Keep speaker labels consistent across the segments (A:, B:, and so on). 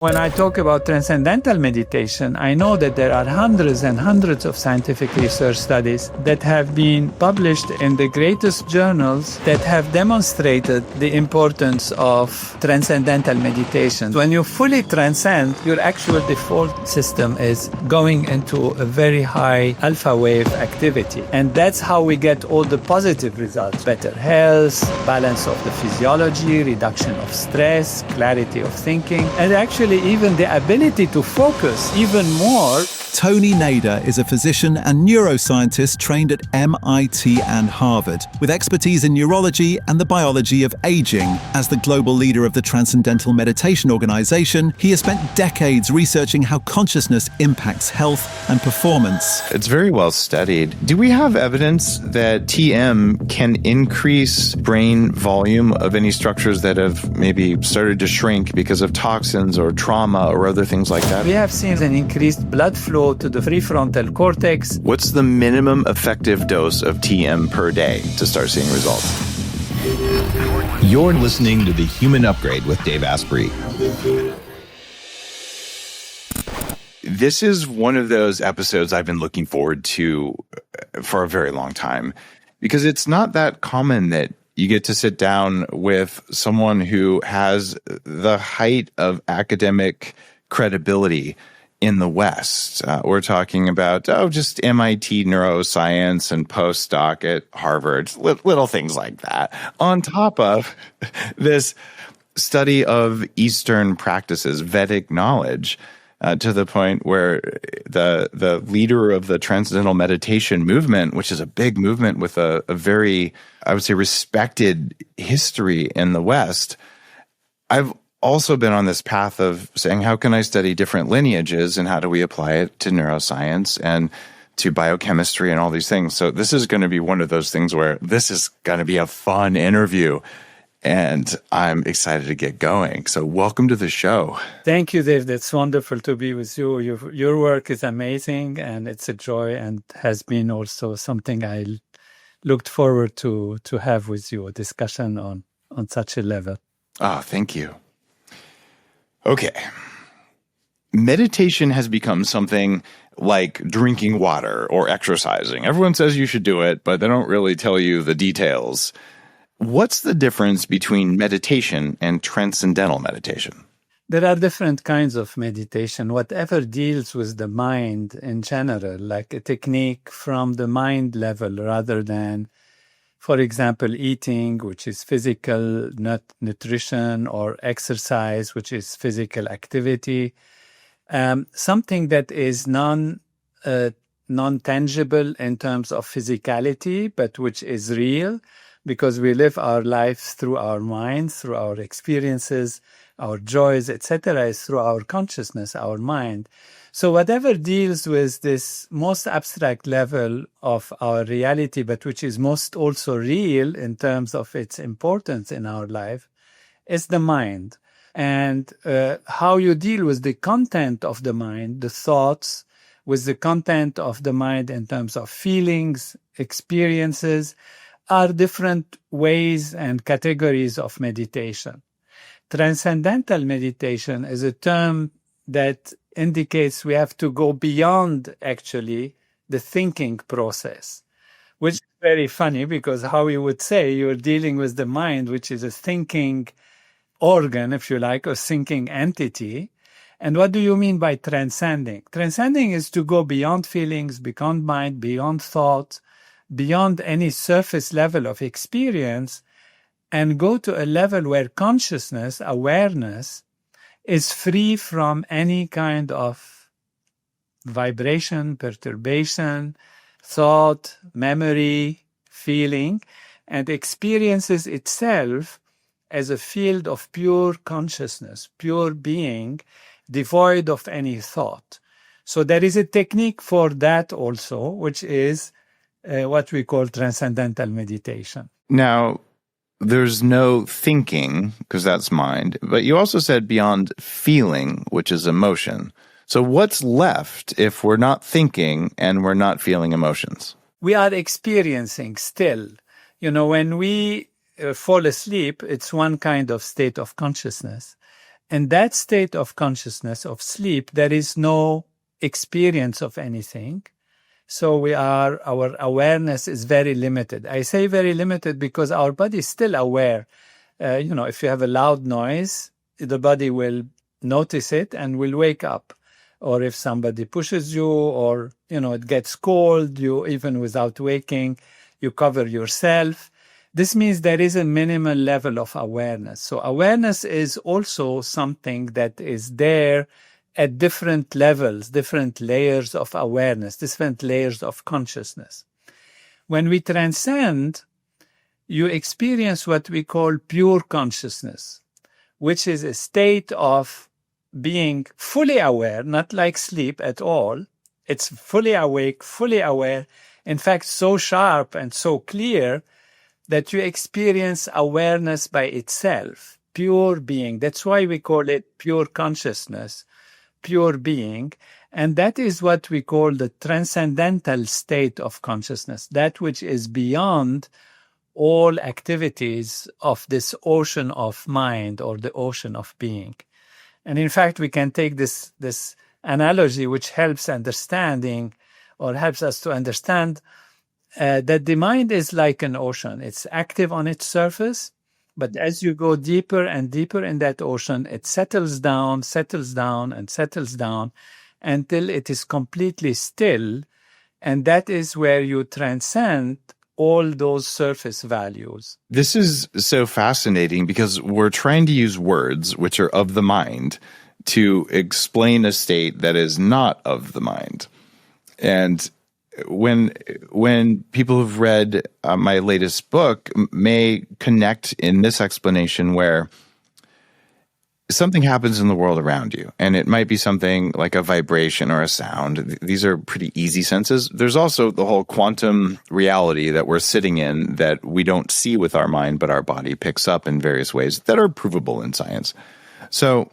A: When I talk about transcendental meditation, I know that there are hundreds and hundreds of scientific research studies that have been published in the greatest journals that have demonstrated the importance of transcendental meditation. When you fully transcend, your actual default system is going into a very high alpha wave activity. And that's how we get all the positive results: better health, balance of the physiology, reduction of stress, clarity of thinking, and actually even the ability to focus even more.
B: Tony Nader is a physician and neuroscientist trained at MIT and Harvard, with expertise in neurology and the biology of aging. As the global leader of the Transcendental Meditation organization, he has spent decades researching how consciousness impacts health and performance.
C: It's very well studied. Do we have evidence that TM can increase brain volume of any structures that have maybe started to shrink because of toxins or trauma or other things like that?
A: We have seen an increased blood flow to the prefrontal cortex.
C: What's the minimum effective dose of TM per day to start seeing results?
D: You're listening to The Human Upgrade with Dave Asprey.
C: This is one of those episodes I've been looking forward to for a very long time, because it's not that common that you get to sit down with someone who has the height of academic credibility in the West. We're talking about, just MIT neuroscience and postdoc at Harvard, little things like that, on top of this study of Eastern practices, Vedic knowledge, to the point where the leader of the Transcendental Meditation movement, which is a big movement with a very, I would say, respected history in the West, I've also been on this path of saying, how can I study different lineages and how do we apply it to neuroscience and to biochemistry and all these things? So this is going to be one of those things where this is going to be a fun interview, and I'm excited to get going. So welcome to the show.
A: Thank you, Dave. It's wonderful to be with you. Your work is amazing, and it's a joy, and has been also something I looked forward to have with you, a discussion on such a level.
C: Thank you. Okay. Meditation has become something like drinking water or exercising. Everyone says you should do it, but they don't really tell you the details. What's the difference between meditation and transcendental meditation?
A: There are different kinds of meditation. Whatever deals with the mind in general, like a technique from the mind level rather than, for example, eating, which is physical, not nutrition, or exercise, which is physical activity. Something that is non-tangible in terms of physicality, but which is real, because we live our lives through our minds, through our experiences, our joys, etc., is through our consciousness, our mind. So whatever deals with this most abstract level of our reality, but which is most also real in terms of its importance in our life, is the mind. And how you deal with the content of the mind, the thoughts, with the content of the mind in terms of feelings, experiences, are different ways and categories of meditation. Transcendental meditation is a term that indicates we have to go beyond actually the thinking process, which is very funny, because how you would say you're dealing with the mind, which is a thinking organ, if you like, or thinking entity. And what do you mean by transcending? Transcending is to go beyond feelings, beyond mind, beyond thought, beyond any surface level of experience, and go to a level where consciousness, awareness, is free from any kind of vibration, perturbation, thought, memory, feeling, and experiences itself as a field of pure consciousness, pure being, devoid of any thought. So there is a technique for that also, which is what we call transcendental meditation.
C: Now, there's no thinking, because that's mind, but you also said beyond feeling, which is emotion. So what's left if we're not thinking and we're not feeling emotions?
A: We are experiencing still. When we fall asleep, it's one kind of state of consciousness. In that state of consciousness, of sleep, there is no experience of anything. So our awareness is very limited. I say very limited because our body is still aware. If you have a loud noise, the body will notice it and will wake up. Or if somebody pushes you, or, it gets cold, you, even without waking, you cover yourself. This means there is a minimal level of awareness. So awareness is also something that is there at different levels, different layers of awareness, different layers of consciousness. When we transcend, you experience what we call pure consciousness, which is a state of being fully aware, not like sleep at all. It's fully awake, fully aware. In fact, so sharp and so clear that you experience awareness by itself, pure being. That's why we call it pure consciousness, pure being. And that is what we call the transcendental state of consciousness, that which is beyond all activities of this ocean of mind or the ocean of being. And in fact, we can take this analogy, which helps understanding or helps us to understand that the mind is like an ocean. It's active on its surface, but as you go deeper and deeper in that ocean, it settles down, and settles down until it is completely still. And that is where you transcend all those surface values.
C: This is so fascinating because we're trying to use words, which are of the mind, to explain a state that is not of the mind. And when people who've read my latest book may connect in this explanation where something happens in the world around you, and it might be something like a vibration or a sound. These are pretty easy senses. There's also the whole quantum reality that we're sitting in that we don't see with our mind, but our body picks up in various ways that are provable in science. So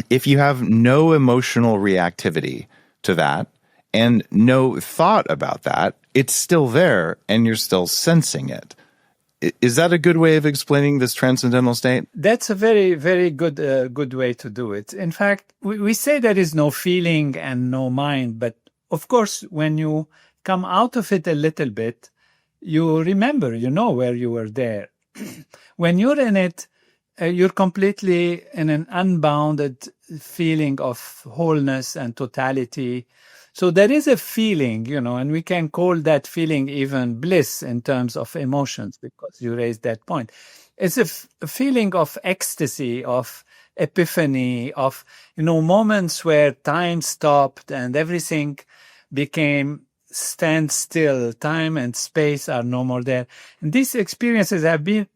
C: if you have no emotional reactivity to that and no thought about that, it's still there and you're still sensing it. Is that a good way of explaining this transcendental state?
A: That's a very, very good way to do it. In fact, we say there is no feeling and no mind, but of course, when you come out of it a little bit, you remember, you know where you were there. When you're in it, you're completely in an unbounded feeling of wholeness and totality. So there is a feeling, and we can call that feeling even bliss in terms of emotions, because you raised that point. It's a feeling of ecstasy, of epiphany, of, moments where time stopped and everything became standstill. Time and space are no more there. And these experiences have been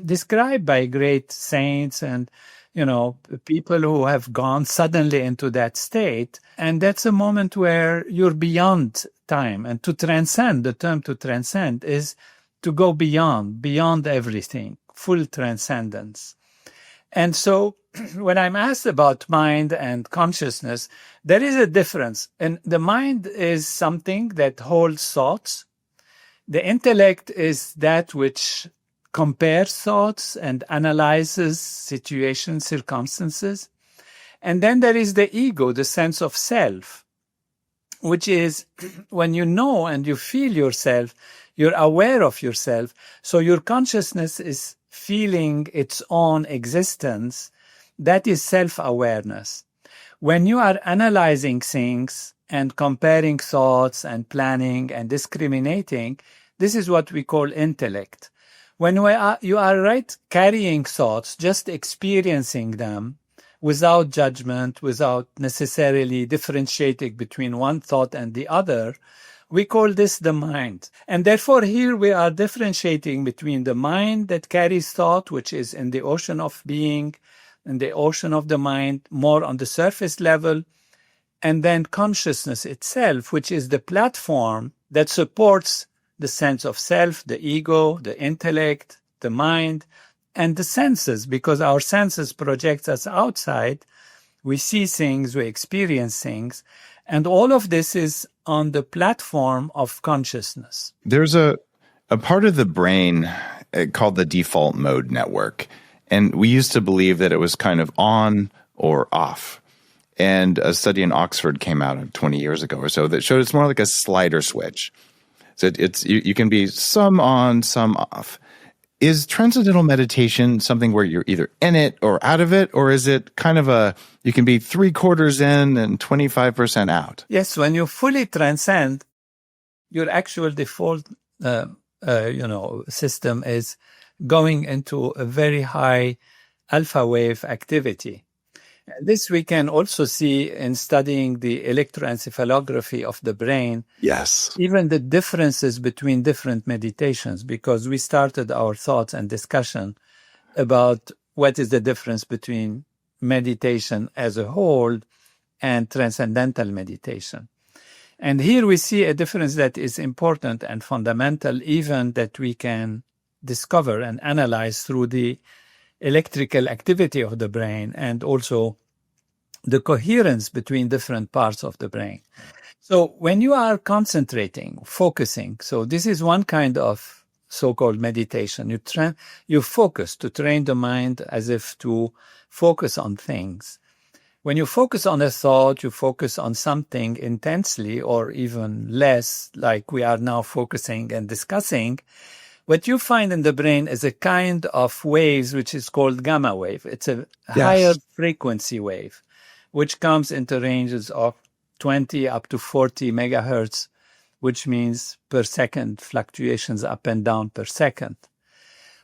A: described by great saints and people who have gone suddenly into that state. And that's a moment where you're beyond time. And to transcend, the term to transcend is to go beyond everything, full transcendence. And so when I'm asked about mind and consciousness, there is a difference. And the mind is something that holds thoughts. The intellect is that which compares thoughts and analyzes situations, circumstances. And then there is the ego, the sense of self, which is when you know and you feel yourself, you're aware of yourself. So your consciousness is feeling its own existence. That is self-awareness. When you are analyzing things and comparing thoughts and planning and discriminating, this is what we call intellect. When you are carrying thoughts, just experiencing them without judgment, without necessarily differentiating between one thought and the other, we call this the mind. And therefore here we are differentiating between the mind that carries thought, which is in the ocean of being, in the ocean of the mind, more on the surface level, and then consciousness itself, which is the platform that supports the sense of self, the ego, the intellect, the mind, and the senses, because our senses project us outside. We see things, we experience things, and all of this is on the platform of consciousness.
C: There's a part of the brain called the default mode network. And we used to believe that it was kind of on or off. And a study in Oxford came out 20 years ago or so that showed it's more like a slider switch. So you can be some on, some off. Is transcendental meditation something where you're either in it or out of it, or is it kind of you can be 3/4 in and 25% out?
A: Yes, when you fully transcend, your actual default, system is going into a very high alpha wave activity. This we can also see in studying the electroencephalography of the brain.
C: Yes.
A: Even the differences between different meditations, because we started our thoughts and discussion about what is the difference between meditation as a whole and transcendental meditation. And here we see a difference that is important and fundamental, even that we can discover and analyze through the electrical activity of the brain and also the coherence between different parts of the brain. So when you are concentrating, focusing, so this is one kind of so-called meditation. You focus to train the mind as if to focus on things. When you focus on a thought, you focus on something intensely or even less, like we are now focusing and discussing. What you find in the brain is a kind of waves which is called gamma wave. It's a higher frequency wave, which comes into ranges of 20 up to 40 megahertz, which means per second fluctuations up and down per second.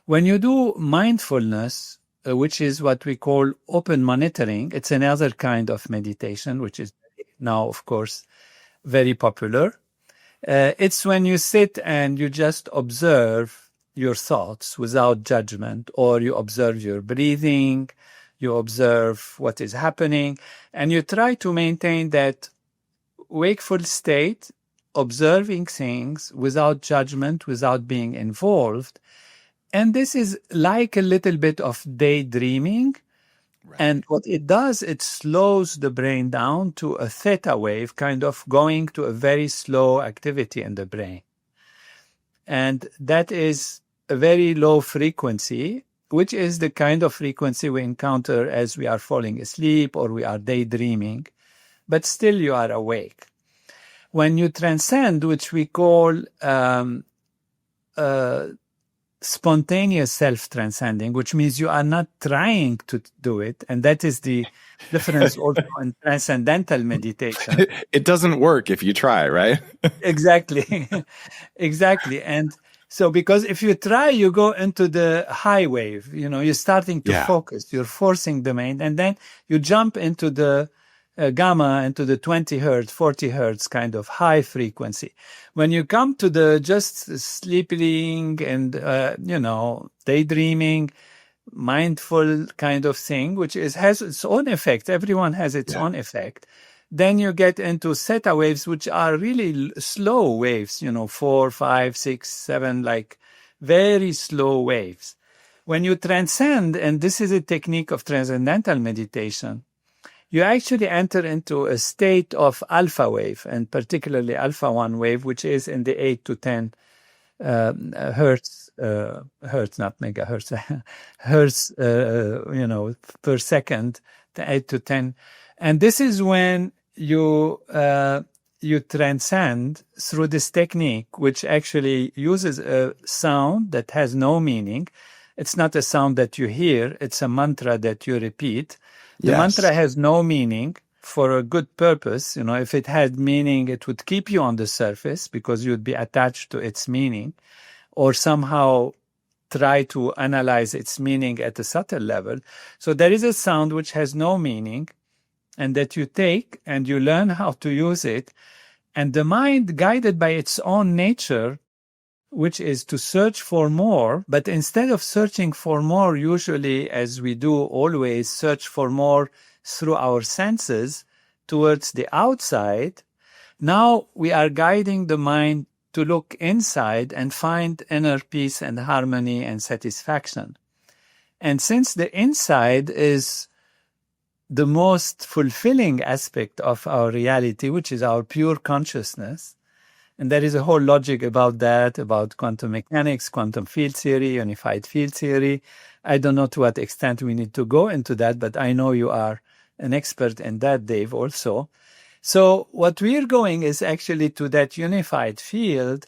A: When you do mindfulness, which is what we call open monitoring, it's another kind of meditation, which is now, of course, very popular. It's when you sit and you just observe your thoughts without judgment, or you observe your breathing, you observe what is happening, and you try to maintain that wakeful state, observing things without judgment, without being involved. And this is like a little bit of daydreaming. Right. And what it does, it slows the brain down to a theta wave, kind of going to a very slow activity in the brain. And that is a very low frequency, which is the kind of frequency we encounter as we are falling asleep or we are daydreaming, but still you are awake. When you transcend, which we call spontaneous self-transcending, which means you are not trying to do it. And that is the difference also in transcendental meditation.
C: It doesn't work if you try, right?
A: Exactly. Exactly. And so because if you try, you go into the high wave, you're starting to focus, you're forcing the mind, and then you jump into the gamma, into the 20 hertz, 40 hertz kind of high frequency. When you come to the just sleeping and, daydreaming, mindful kind of thing, which has its own effect. Everyone has its own effect. Then you get into theta waves, which are really slow waves, 4, 5, 6, 7, like very slow waves. When you transcend, and this is a technique of transcendental meditation, you actually enter into a state of alpha wave, and particularly alpha 1 wave, which is in the 8 to 10 hertz, not megahertz, hertz, per second, 8 to 10. And this is when you transcend through this technique, which actually uses a sound that has no meaning. It's not a sound that you hear. It's a mantra that you repeat. The mantra has no meaning for a good purpose. If it had meaning, it would keep you on the surface because you'd be attached to its meaning, or somehow try to analyze its meaning at a subtle level. So there is a sound which has no meaning, and that you take and you learn how to use it. And the mind, guided by its own nature, which is to search for more, but instead of searching for more, usually, as we do always, search for more through our senses towards the outside, now we are guiding the mind to look inside and find inner peace and harmony and satisfaction. And since the inside is the most fulfilling aspect of our reality, which is our pure consciousness, and there is a whole logic about that, about quantum mechanics, quantum field theory, unified field theory, I don't know to what extent we need to go into that, but I know you are an expert in that, Dave, also. So what we're going is actually to that unified field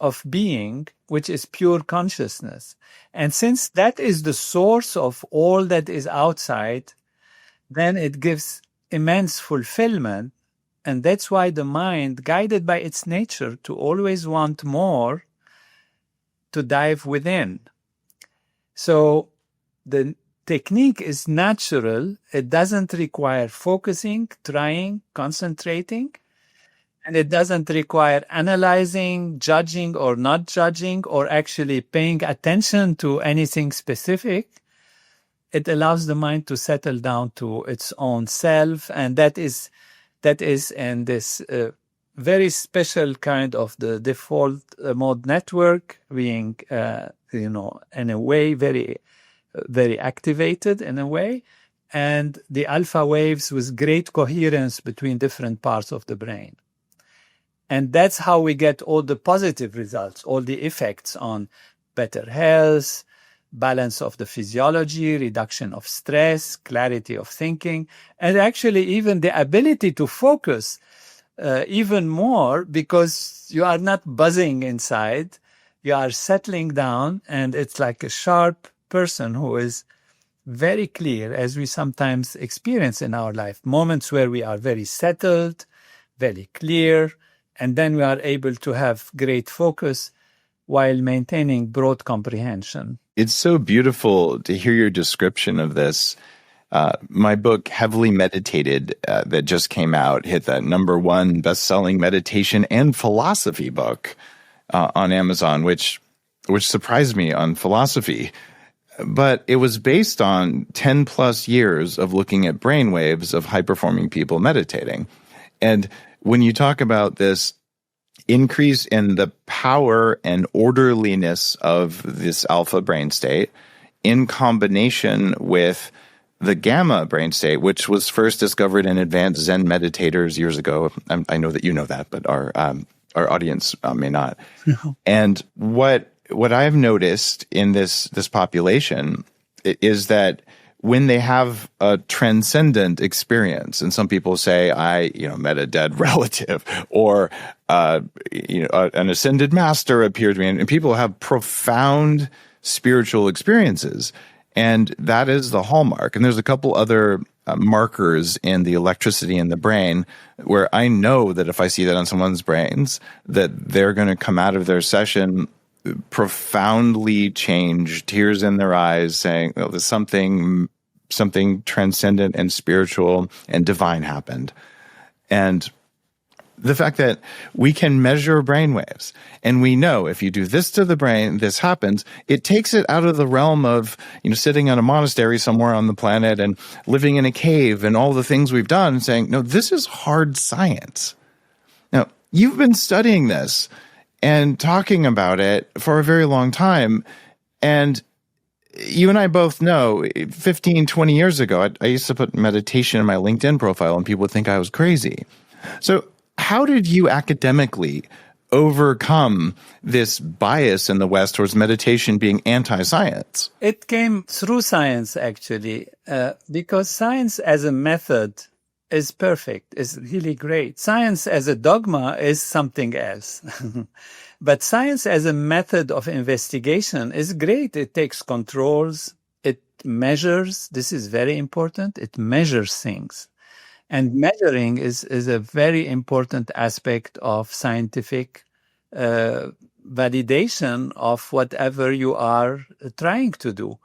A: of being, which is pure consciousness. And since that is the source of all that is outside, then it gives immense fulfillment. And that's why the mind, guided by its nature to always want more, to dive within. So the technique is natural. It doesn't require focusing, trying, concentrating. And it doesn't require analyzing, judging or not judging, or actually paying attention to anything specific. It allows the mind to settle down to its own self. And that is in this very special kind of the default mode network being, in a way, very, very activated in a way. And the alpha waves with great coherence between different parts of the brain. And that's how we get all the positive results, all the effects on better health, balance of the physiology, reduction of stress, clarity of thinking, and actually even the ability to focus even more, because you are not buzzing inside, you are settling down, and it's like a sharp person who is very clear, as we sometimes experience in our life, moments where we are very settled, very clear, and then we are able to have great focus while maintaining broad comprehension.
C: It's so beautiful to hear your description of this. My book, Heavily Meditated, that just came out, hit that #1 best-selling meditation and philosophy book on Amazon, which surprised me on philosophy. But it was based on 10 plus years of looking at brainwaves of high-performing people meditating. And when you talk about this increase in the power and orderliness of this alpha brain state in combination with the gamma brain state, which was first discovered in advanced Zen meditators years ago. I know that you know that, but our audience may not. No. And what I've noticed in this population is that when they have a transcendent experience, and some people say, I met a dead relative, or an ascended master appeared to me, and people have profound spiritual experiences, and that is the hallmark. And there's a couple other markers in the electricity in the brain where I know that if I see that on someone's brains, that they're going to come out of their session profoundly changed, tears in their eyes, saying, "Oh, there's something transcendent and spiritual and divine happened." And the fact that we can measure brainwaves, and we know if you do this to the brain, this happens, it takes it out of the realm of sitting in a monastery somewhere on the planet and living in a cave and all the things we've done, and saying, no, this is hard science. Now, you've been studying this and talking about it for a very long time. And you and I both know 15, 20 years ago, I used to put meditation in my LinkedIn profile and people would think I was crazy. So how did you academically overcome this bias in the West towards meditation being anti-science?
A: It came through science, actually, because science as a method is perfect, is really great. Science as a dogma is something else. But science as a method of investigation is great. It takes controls. It measures. This is very important. It measures things. And measuring is a very important aspect of scientific validation of whatever you are trying to do.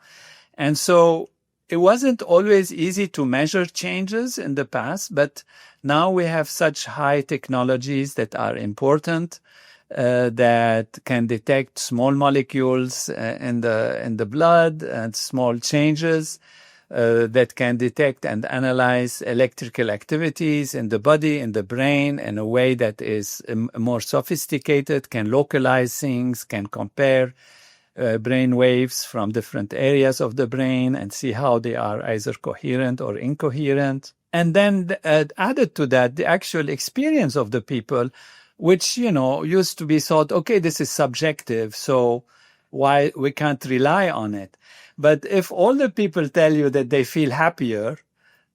A: And so it wasn't always easy to measure changes in the past, but now we have such high technologies that are important, that can detect small molecules in the blood and small changes, that can detect and analyze electrical activities in the body, in the brain, in a way that is more sophisticated, can localize things, can compare brain waves from different areas of the brain and see how they are either coherent or incoherent. And then added to that, the actual experience of the people, which, used to be thought, okay, this is subjective, so why we can't rely on it. But if all the people tell you that they feel happier,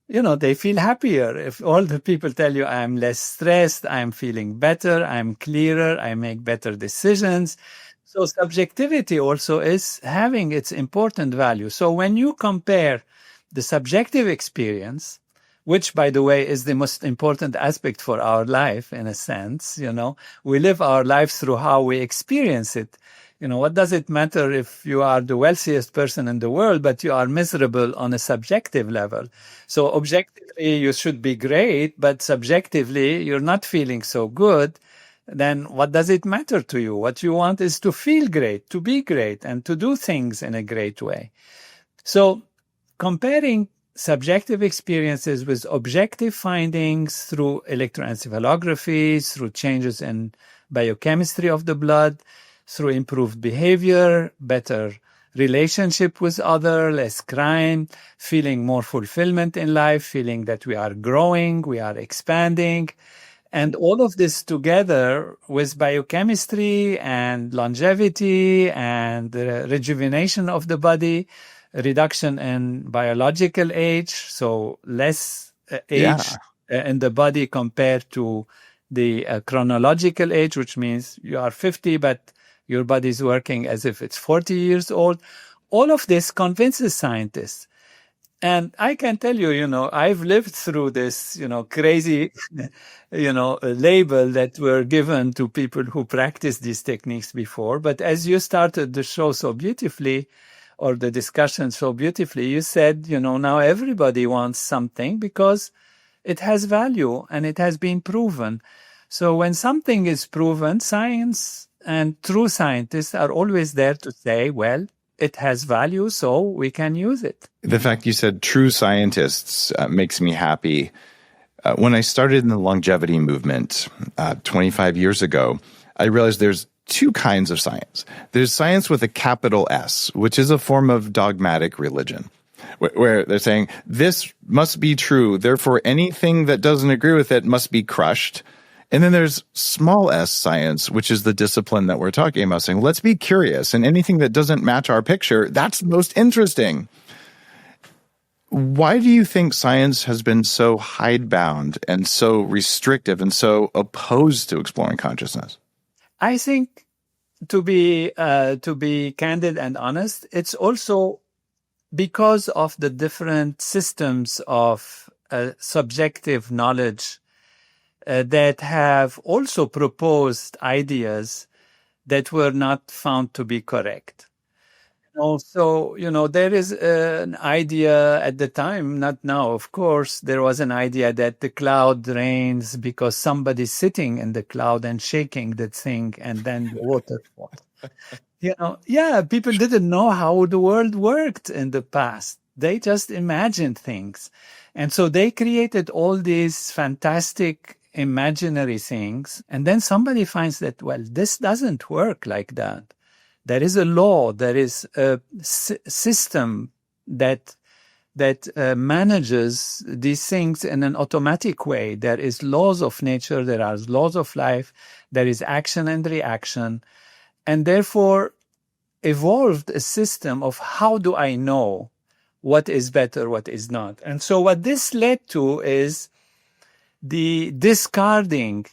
A: they feel happier. If all the people tell you I'm less stressed, I'm feeling better, I'm clearer, I make better decisions. So subjectivity also is having its important value. So when you compare the subjective experience, which, by the way, is the most important aspect for our life, in a sense, we live our lives through how we experience it. What does it matter if you are the wealthiest person in the world, but you are miserable on a subjective level? So objectively, you should be great, but subjectively, you're not feeling so good. Then what does it matter to you? What you want is to feel great, to be great, and to do things in a great way. So comparing subjective experiences with objective findings through electroencephalography, through changes in biochemistry of the blood, through improved behavior, better relationship with others, less crime, feeling more fulfillment in life, feeling that we are growing, we are expanding. And all of this together with biochemistry and longevity and the rejuvenation of the body, reduction in biological age, so less age in the body compared to the chronological age, which means you are 50, but your body is working as if it's 40 years old. All of this convinces scientists. And I can tell you, I've lived through this, crazy, label that were given to people who practice these techniques before. But as you started the show so beautifully, or the discussion so beautifully, you said, now everybody wants something because it has value and it has been proven. So when something is proven, science and true scientists are always there to say, well, it has value, so we can use it.
C: The fact you said true scientists makes me happy. When I started in the longevity movement 25 years ago, I realized there's two kinds of science. There's science with a capital S, which is a form of dogmatic religion, where they're saying, this must be true, therefore anything that doesn't agree with it must be crushed. And then there's small s science, which is the discipline that we're talking about, saying, let's be curious, and anything that doesn't match our picture, that's most interesting. Why do you think science has been so hidebound and so restrictive and so opposed to exploring consciousness?
A: I think, to be candid and honest, it's also because of the different systems of subjective knowledge that have also proposed ideas that were not found to be correct. So, there is an idea at the time, not now, of course, there was an idea that the cloud rains because somebody's sitting in the cloud and shaking the thing and then the water falls. People didn't know how the world worked in the past. They just imagined things. And so they created all these fantastic imaginary things. And then somebody finds that, well, this doesn't work like that. There is a law, there is a system that manages these things in an automatic way. There is laws of nature, there are laws of life, there is action and reaction, and therefore evolved a system of how do I know what is better, what is not. And so what this led to is the discarding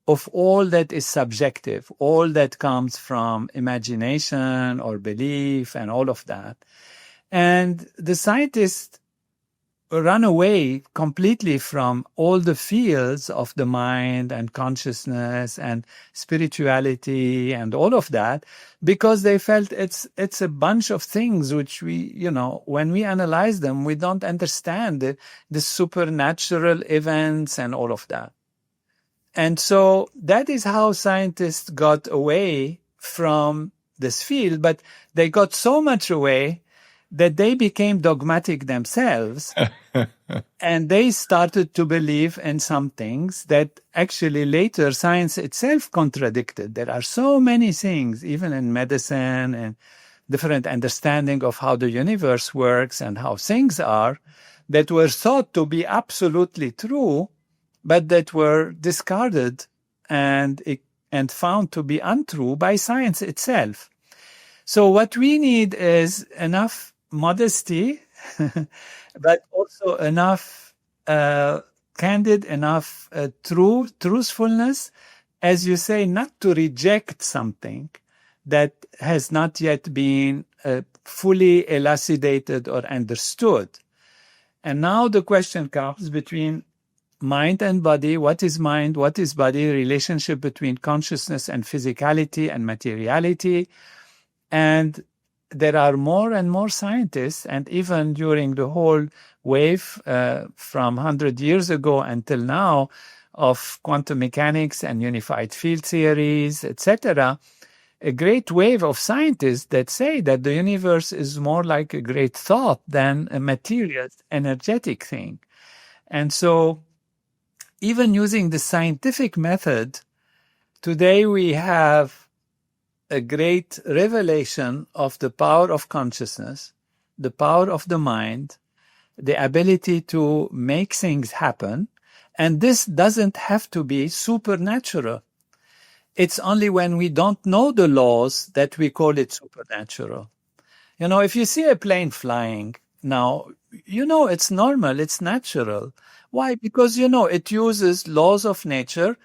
A: of all that is subjective, all that comes from imagination or belief and all of that. And the scientists run away completely from all the fields of the mind and consciousness and spirituality and all of that, because they felt it's a bunch of things which we, when we analyze them, we don't understand the supernatural events and all of that. And so that is how scientists got away from this field, but they got so much away that they became dogmatic themselves and they started to believe in some things that actually later science itself contradicted. There are so many things, even in medicine and different understanding of how the universe works and how things are, that were thought to be absolutely true, but that were discarded and found to be untrue by science itself. So what we need is enough modesty, but also enough candid, enough truthfulness, as you say, not to reject something that has not yet been fully elucidated or understood. And now the question comes between mind and body. What is mind? What is body? Relationship between consciousness and physicality and materiality. And there are more and more scientists, and even during the whole wave from 100 years ago until now of quantum mechanics and unified field theories, etc., a great wave of scientists that say that the universe is more like a great thought than a material, energetic thing. And so even using the scientific method, today we have a great revelation of the power of consciousness, the power of the mind, the ability to make things happen. And this doesn't have to be supernatural. It's only when we don't know the laws that we call it supernatural. You know, if you see a plane flying now, you know it's normal, it's natural. Why? Because, you know, it uses laws of nature,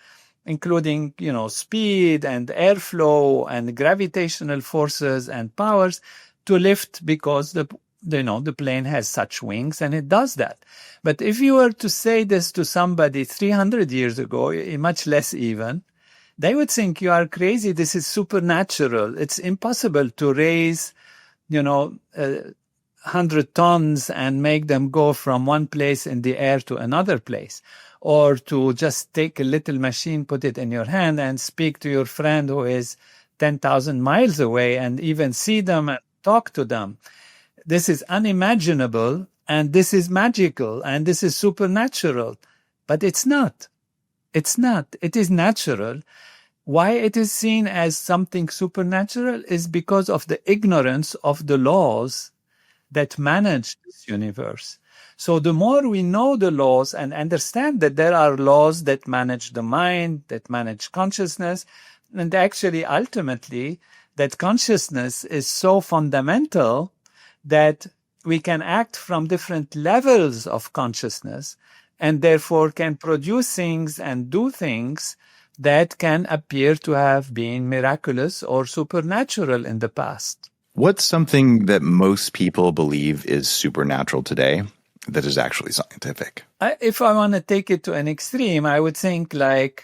A: including, you know, speed and airflow and gravitational forces and powers to lift, because the plane has such wings and it does that. But if you were to say this to somebody 300 years ago, much less even, they would think you are crazy. This is supernatural. It's impossible to raise, 100 tons and make them go from one place in the air to another place, or to just take a little machine, put it in your hand and speak to your friend who is 10,000 miles away and even see them and talk to them. This is unimaginable, and this is magical, and this is supernatural. But it's not. It's not. It is natural. Why it is seen as something supernatural is because of the ignorance of the laws that manage this universe. So the more we know the laws and understand that there are laws that manage the mind, that manage consciousness, and actually ultimately that consciousness is so fundamental that we can act from different levels of consciousness and therefore can produce things and do things that can appear to have been miraculous or supernatural in the past.
C: What's something that most people believe is supernatural today that is actually scientific?
A: If I want to take it to an extreme, I would think like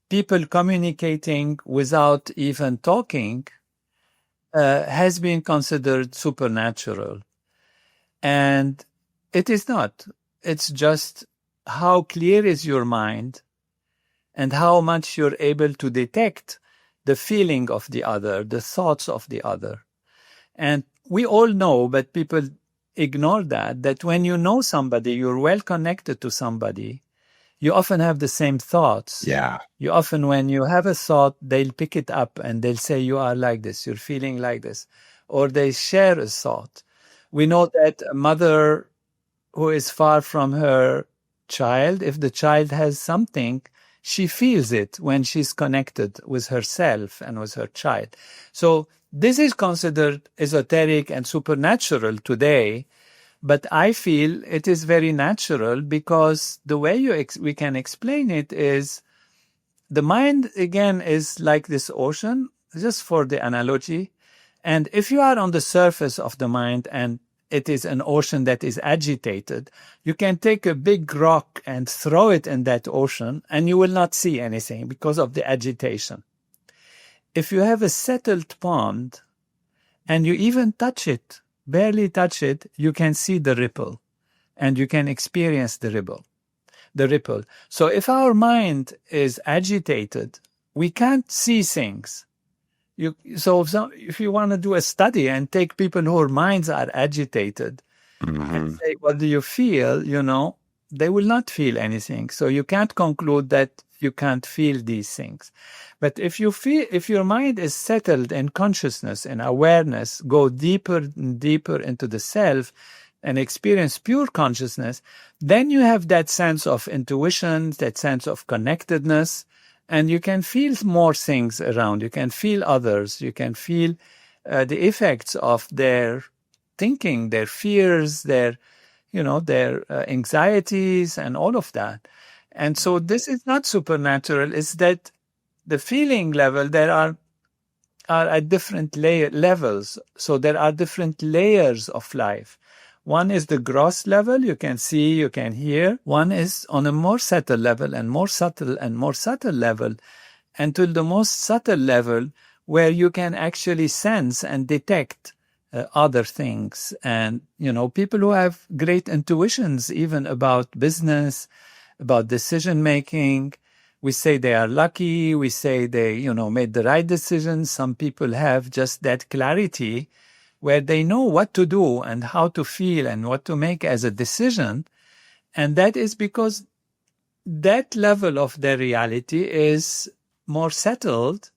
A: people communicating without even talking has been considered supernatural. And it is not. It's just how clear is your mind and how much you're able to detect the feeling of the other, the thoughts of the other. And we all know, but people ignore that when you know somebody, you're well connected to somebody, you often have the same thoughts.
C: Yeah.
A: You often, when you have a thought, they'll pick it up and they'll say, you are like this, you're feeling like this. Or they share a thought. We know that a mother who is far from her child, if the child has something, she feels it when she's connected with herself and with her child. So this is considered esoteric and supernatural today, but I feel it is very natural because the way we can explain it is the mind, again, is like this ocean, just for the analogy. And if you are on the surface of the mind and it is an ocean that is agitated, you can take a big rock and throw it in that ocean and you will not see anything because of the agitation. If you have a settled pond and you even touch it, barely touch it, you can see the ripple and you can experience the ripple. So if our mind is agitated, we can't see things. So if you want to do a study and take people whose minds are agitated and say, what do you feel? They will not feel anything. So you can't conclude that you can't feel these things. But if your mind is settled in consciousness and awareness, go deeper and deeper into the self and experience pure consciousness, then you have that sense of intuition, that sense of connectedness, and you can feel more things around. You can feel others. You can feel the effects of their thinking, their fears, their anxieties and all of that. And so this is not supernatural. It's that the feeling level, there are at different levels. So there are different layers of life. One is the gross level, you can see, you can hear. One is on a more subtle level and more subtle level, until the most subtle level where you can actually sense and detect other things. And, people who have great intuitions, even about business, about decision making, we say they are lucky. We say they, made the right decisions. Some people have just that clarity where they know what to do and how to feel and what to make as a decision. And that is because that level of their reality is more settled,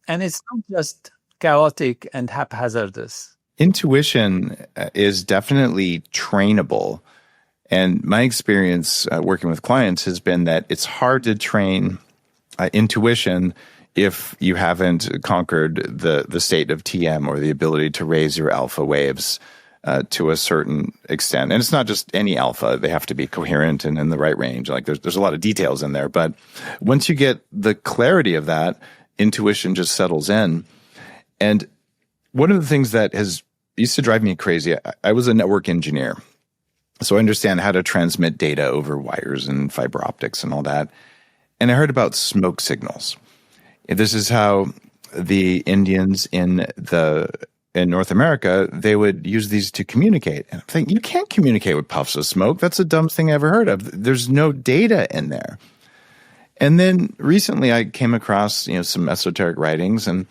A: and it's not just chaotic and haphazardous.
C: Intuition is definitely trainable. And my experience working with clients has been that it's hard to train intuition if you haven't conquered the state of TM, or the ability to raise your alpha waves to a certain extent. And it's not just any alpha. They have to be coherent and in the right range. Like there's a lot of details in there. But once you get the clarity of that, intuition just settles in. And one of the things that used to drive me crazy, I was a network engineer. So I understand how to transmit data over wires and fiber optics and all that. And I heard about smoke signals. This is how the Indians in North America, they would use these to communicate. And I'm thinking, you can't communicate with puffs of smoke. That's the dumbest thing I ever heard of. There's no data in there. And then recently I came across, some esoteric writings, and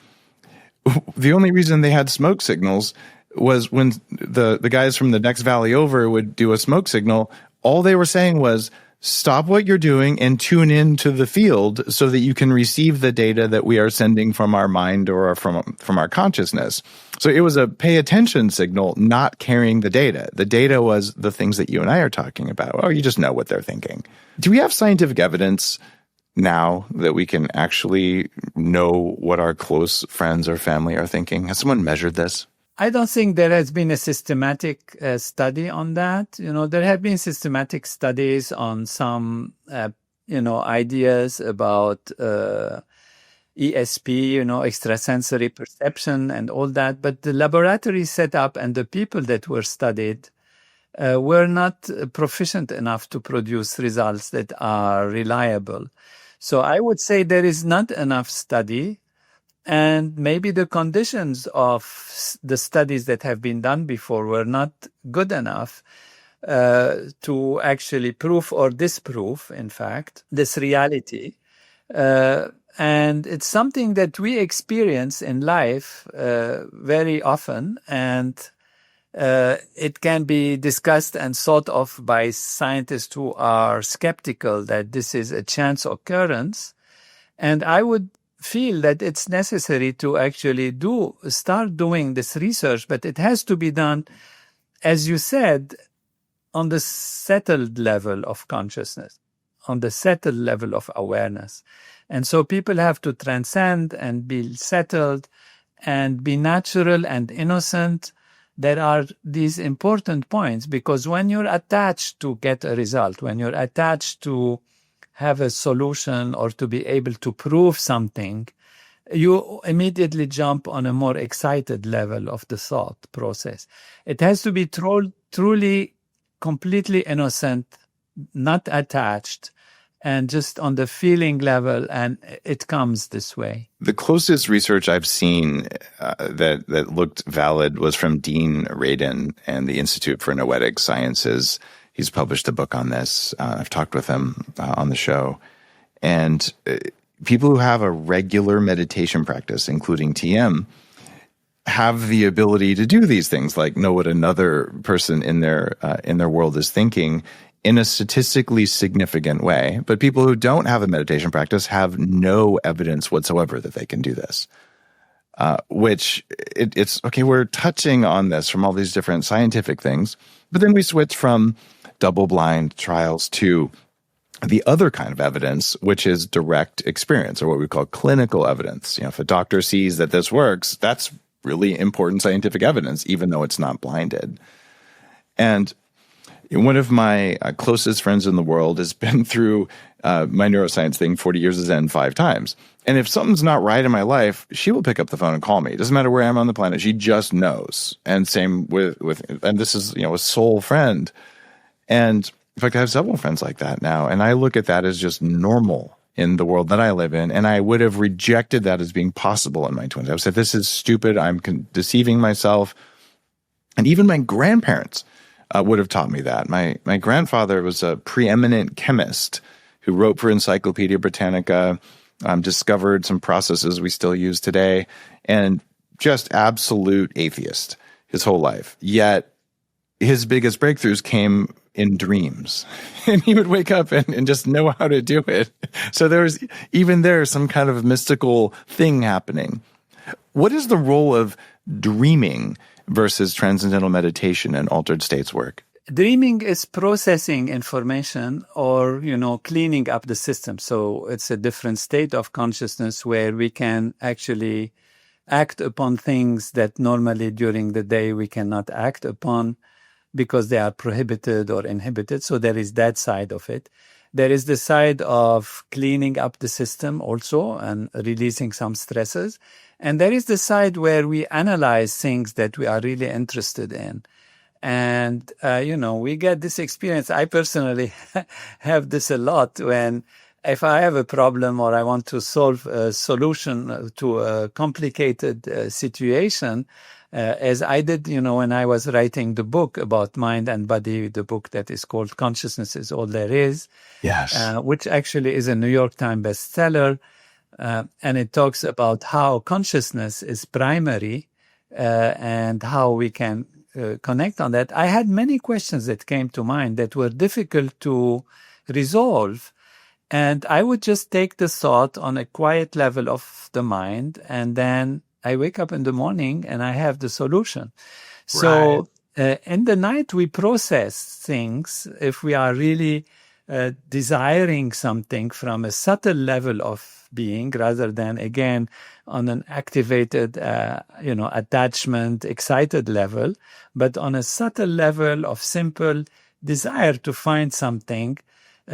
C: the only reason they had smoke signals was when the guys from the next valley over would do a smoke signal. All they were saying was, stop what you're doing and tune into the field so that you can receive the data that we are sending from our mind or from our consciousness. So it was a pay attention signal, not carrying the data. The data was the things that you and I are talking about. Oh, you just know what they're thinking. Do we have scientific evidence now that we can actually know what our close friends or family are thinking? Has someone measured this?
A: I don't think there has been a systematic study on that. There have been systematic studies on some, ideas about ESP, extrasensory perception and all that. But the laboratory setup and the people that were studied were not proficient enough to produce results that are reliable. So I would say there is not enough study. And maybe the conditions of the studies that have been done before were not good enough to actually prove or disprove, in fact, this reality. And it's something that we experience in life very often. And it can be discussed and thought of by scientists who are skeptical that this is a chance occurrence. And I would feel that it's necessary to actually start doing this research, but it has to be done, as you said, on the settled level of consciousness, on the settled level of awareness. And so people have to transcend and be settled and be natural and innocent. There are these important points, because when you're attached to get a result, when you're attached to have a solution or to be able to prove something, you immediately jump on a more excited level of the thought process. It has to be truly, completely innocent, not attached, and just on the feeling level, and it comes this way.
C: The closest research I've seen that looked valid was from Dean Radin and the Institute for Noetic Sciences. He's published a book on this. I've talked with him on the show. And people who have a regular meditation practice, including TM, have the ability to do these things, like know what another person in their world is thinking in a statistically significant way. But people who don't have a meditation practice have no evidence whatsoever that they can do this. Which it's okay, we're touching on this from all these different scientific things, but then we switch from double-blind trials to the other kind of evidence, which is direct experience, or what we call clinical evidence. If a doctor sees that this works, that's really important scientific evidence, even though it's not blinded. And one of my closest friends in the world has been through my neuroscience thing, 40 years of Zen, 5 times. And if something's not right in my life, she will pick up the phone and call me. It doesn't matter where I am on the planet. She just knows. And same with and this is, a soul friend. And in fact, I have several friends like that now. And I look at that as just normal in the world that I live in. And I would have rejected that as being possible in my 20s. I would say, this is stupid. I'm deceiving myself. And even my grandparents would have taught me that. My grandfather was a preeminent chemist who wrote for Encyclopedia Britannica, discovered some processes we still use today, and just absolute atheist his whole life. Yet his biggest breakthroughs came in dreams. And he would wake up and just know how to do it. So there's some kind of mystical thing happening. What is the role of dreaming versus transcendental meditation and altered states work?
A: Dreaming is processing information or, cleaning up the system. So it's a different state of consciousness where we can actually act upon things that normally during the day we cannot act upon because they are prohibited or inhibited. So there is that side of it. There is the side of cleaning up the system also and releasing some stresses. And there is the side where we analyze things that we are really interested in. And, we get this experience. I personally have this a lot when if I have a problem or I want to solve a solution to a complicated situation, as I did, when I was writing the book about mind and body, the book that is called Consciousness is All There Is,
C: yes,
A: which actually is a New York Times bestseller. And it talks about how consciousness is primary and how we can connect on that. I had many questions that came to mind that were difficult to resolve. And I would just take the thought on a quiet level of the mind, and then I wake up in the morning and I have the solution. So in the night, we process things if we are really desiring something from a subtle level of being rather than, again, on an activated, attachment, excited level, but on a subtle level of simple desire to find something.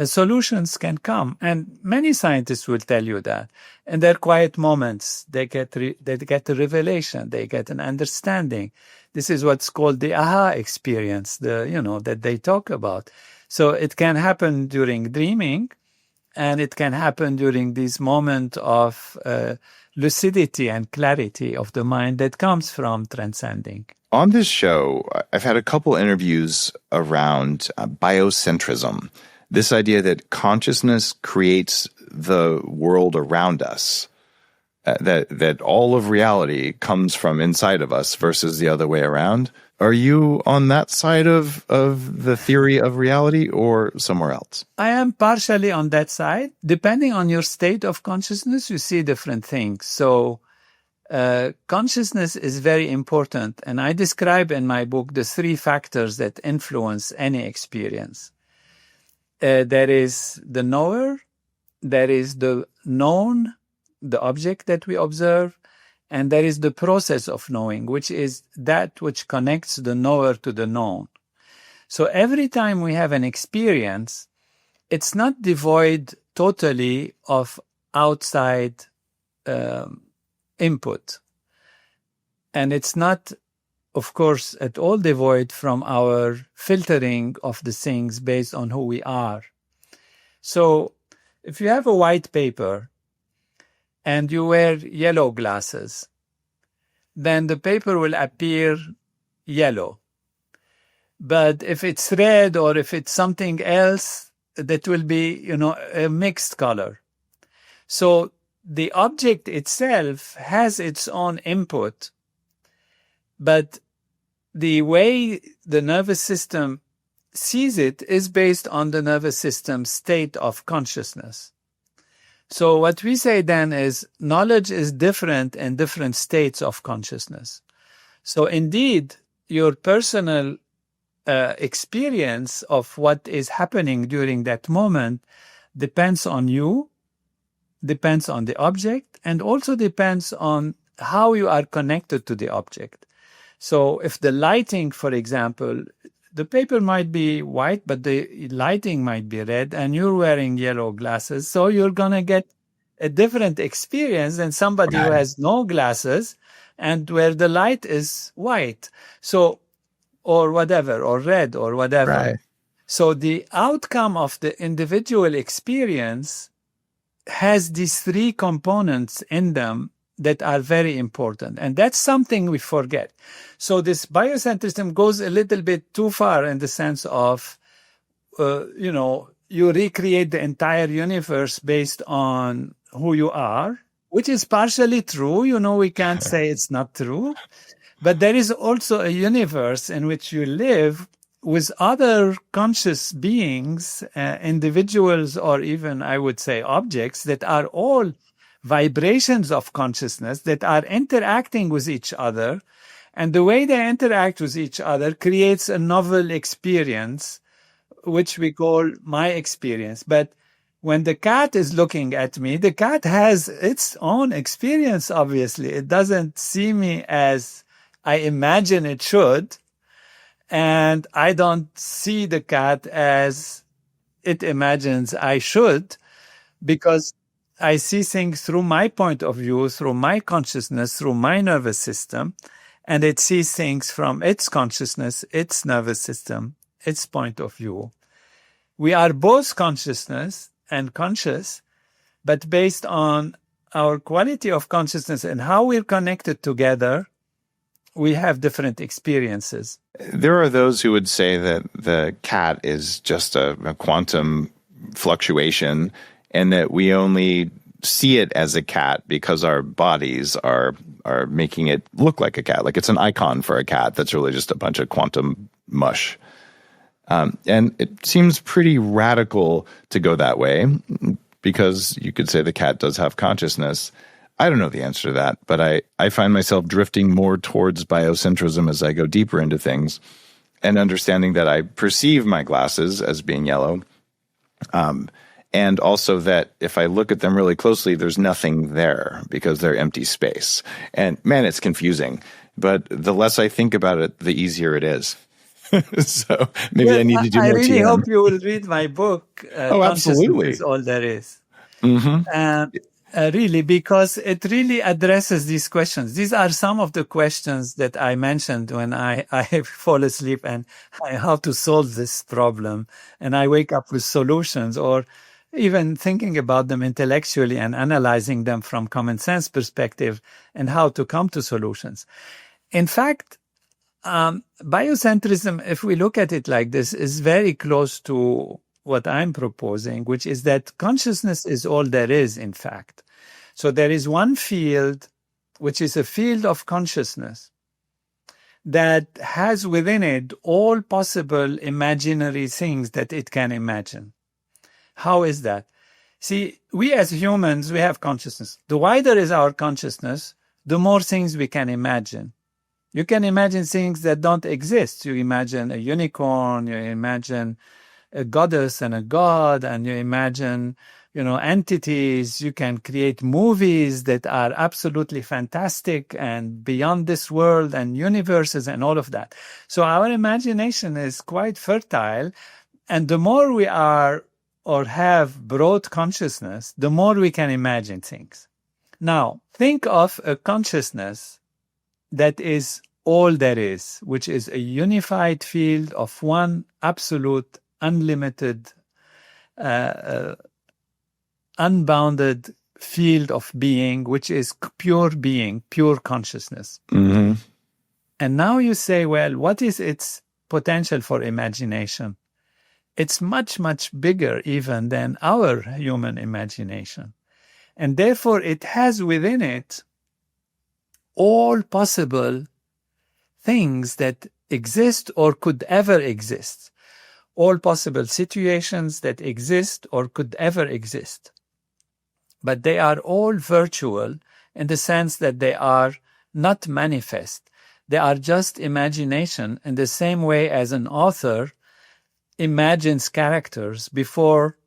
A: Solutions can come, and many scientists will tell you that. In their quiet moments, they get a revelation, they get an understanding. This is what's called the aha experience, that they talk about. So it can happen during dreaming, and it can happen during this moment of lucidity and clarity of the mind that comes from transcending.
C: On this show, I've had a couple interviews around biocentrism. This idea that consciousness creates the world around us, that all of reality comes from inside of us versus the other way around. Are you on that side of the theory of reality or somewhere else?
A: I am partially on that side. Depending on your state of consciousness, you see different things. So consciousness is very important. And I describe in my book the 3 factors that influence any experience. There is the knower, there is the known, the object that we observe, and there is the process of knowing, which is that which connects the knower to the known. So every time we have an experience, it's not devoid totally of outside input. And it's not, of course, at all devoid from our filtering of the things based on who we are. So if you have a white paper and you wear yellow glasses, then the paper will appear yellow. But if it's red or if it's something else, that will be, a mixed color. So the object itself has its own input, but the way the nervous system sees it is based on the nervous system state of consciousness. So what we say then is knowledge is different in different states of consciousness. So indeed, your personal experience of what is happening during that moment depends on you, depends on the object, and also depends on how you are connected to the object. So if the lighting, for example, the paper might be white, but the lighting might be red, and you're wearing yellow glasses, so you're going to get a different experience than somebody who has no glasses and where the light is white. So, or whatever, or red, or whatever.
C: Right.
A: So the outcome of the individual experience has these three components in them that are very important. And that's something we forget. So this biocentrism goes a little bit too far in the sense of, you recreate the entire universe based on who you are, which is partially true. We can't say it's not true. But there is also a universe in which you live with other conscious beings, individuals, or even, I would say, objects that are all vibrations of consciousness that are interacting with each other. And the way they interact with each other creates a novel experience, which we call my experience. But when the cat is looking at me, the cat has its own experience, obviously. It doesn't see me as I imagine it should. And I don't see the cat as it imagines I should, because I see things through my point of view, through my consciousness, through my nervous system, and it sees things from its consciousness, its nervous system, its point of view. We are both consciousness and conscious, but based on our quality of consciousness and how we're connected together, we have different experiences.
C: There are those who would say that the cat is just a quantum fluctuation and that we only see it as a cat because our bodies are making it look like a cat. Like it's an icon for a cat that's really just a bunch of quantum mush. And it seems pretty radical to go that way, because you could say the cat does have consciousness. I don't know the answer to that, but I find myself drifting more towards biocentrism as I go deeper into things, and understanding that I perceive my glasses as being yellow. And also that if I look at them really closely, there's nothing there because they're empty space. And man, it's confusing. But the less I think about it, the easier it is. So maybe I need to do more TM.
A: I really hope you will read my book.
C: Oh, absolutely.
A: Is all there is.
C: Mm-hmm.
A: Really, because it really addresses these questions. These are some of the questions that I mentioned when I fall asleep and how to solve this problem. And I wake up with solutions, or even thinking about them intellectually and analyzing them from common sense perspective and how to come to solutions. In fact, biocentrism, if we look at it like this, is very close to what I'm proposing, which is that consciousness is all there is, in fact. So there is one field, which is a field of consciousness, that has within it all possible imaginary things that it can imagine. How is that? See, we as humans, we have consciousness. The wider is our consciousness, the more things we can imagine. You can imagine things that don't exist. You imagine a unicorn, you imagine a goddess and a god, and you imagine, entities. You can create movies that are absolutely fantastic and beyond this world, and universes and all of that. So our imagination is quite fertile. And the more we are or have broad consciousness, the more we can imagine things. Now, think of a consciousness that is all there is, which is a unified field of one absolute, unlimited, unbounded field of being, which is pure being, pure consciousness.
C: Mm-hmm.
A: And now you say, well, what is its potential for imagination? It's much, much bigger even than our human imagination. And therefore, it has within it all possible things that exist or could ever exist, all possible situations that exist or could ever exist. But they are all virtual in the sense that they are not manifest. They are just imagination, in the same way as an author imagines characters before